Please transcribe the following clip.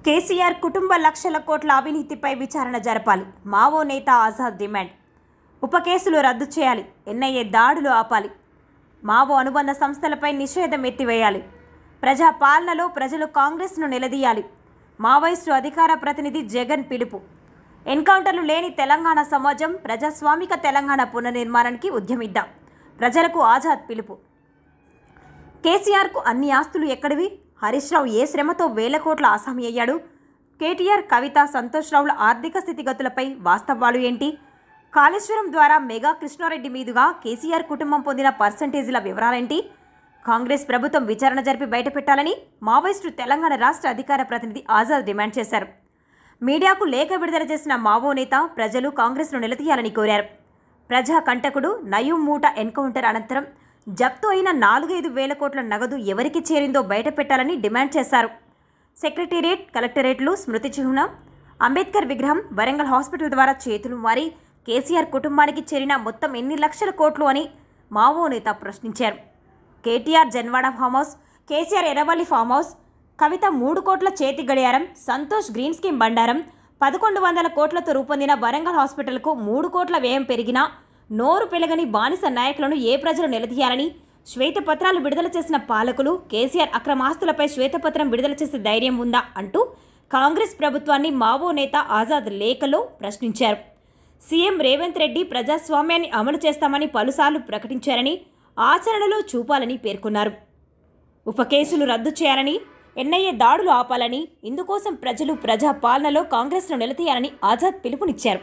కేసీఆర్ కుటుంబ లక్షల కోట్ల అవినీతిపై విచారణ జరపాలి. మావో నేత ఆజాద్ డిమాండ్. ఉప కేసులు రద్దు చేయాలి. ఎన్ఐఏ దాడులు ఆపాలి. మావో అనుబంధ సంస్థలపై నిషేధం ఎత్తివేయాలి. ప్రజా పాలనలో ప్రజలు కాంగ్రెస్ను నిలదీయాలి. మావోయిస్టు అధికార ప్రతినిధి జగన్ పిలుపు. ఎన్కౌంటర్లు లేని తెలంగాణ సమాజం, ప్రజాస్వామిక తెలంగాణ పునర్నిర్మాణానికి ఉద్యమిద్దాం. ప్రజలకు ఆజాద్ పిలుపు. కేసీఆర్కు అన్ని ఆస్తులు ఎక్కడివి? హరీష్ రావు ఏ శ్రమతో వేల కోట్ల ఆసామి అయ్యాడు? కేటీఆర్, కవిత, సంతోష్ రావుల ఆర్థిక స్థితిగతులపై వాస్తవాలు ఏంటి? కాళేశ్వరం ద్వారా మెగా కృష్ణారెడ్డి మీదుగా కేసీఆర్ కుటుంబం పొందిన పర్సంటేజీల వివరాలేంటి? కాంగ్రెస్ ప్రభుత్వం విచారణ జరిపి బయటపెట్టాలని మావోయిస్టు తెలంగాణ రాష్ట్ర అధికార ప్రతినిధి ఆజాద్ డిమాండ్ చేశారు. మీడియాకు లేఖ విడుదల చేసిన మావో నేత ప్రజలు కాంగ్రెస్ను నిలదీయాలని కోరారు. ప్రజా కంటకుడు నయూం మూట ఎన్కౌంటర్ అనంతరం జప్తు అయిన 4-5 వేల కోట్ల నగదు ఎవరికి చేరిందో బయటపెట్టాలని డిమాండ్ చేశారు. సెక్రటేరియట్, కలెక్టరేట్లు, స్మృతి చిహ్నం, అంబేద్కర్ విగ్రహం, వరంగల్ హాస్పిటల్ ద్వారా చేతులు మారి కేసీఆర్ కుటుంబానికి చేరిన మొత్తం ఎన్ని లక్షల కోట్లు అని మావో నేత ప్రశ్నించారు. KTR Janwada farm house, KCR Erravalli farm house, Kavitha 3 కోట్ల చేతి గడియారం, సంతోష్ గ్రీన్ స్కీమ్ బండారం, 1100 కోట్లతో రూపొందిన వరంగల్ హాస్పిటల్కు 3 కోట్ల వ్యయం పెరిగినా నోరు పెలగని బానిస నాయకులను ఏ ప్రజలు నిలదీయాలని శ్వేతపత్రాలు విడుదల చేసిన పాలకులు కేసీఆర్ అక్రమాస్తులపై శ్వేతపత్రం విడుదల చేసే ధైర్యం ఉందా అంటూ కాంగ్రెస్ ప్రభుత్వాన్ని మావో నేత ఆజాద్ లేఖలో ప్రశ్నించారు. సీఎం రేవంత్ రెడ్డి ప్రజాస్వామ్యాన్ని అమలు చేస్తామని పలుసార్లు ప్రకటించారని, ఆచరణలో చూపాలని పేర్కొన్నారు. ఉప కేసులు రద్దు చేయాలని, ఎన్ఐఏ దాడులు ఆపాలని, ఇందుకోసం ప్రజలు ప్రజా పాలనలో కాంగ్రెస్ను నిలదీయాలని ఆజాద్ పిలుపునిచ్చారు.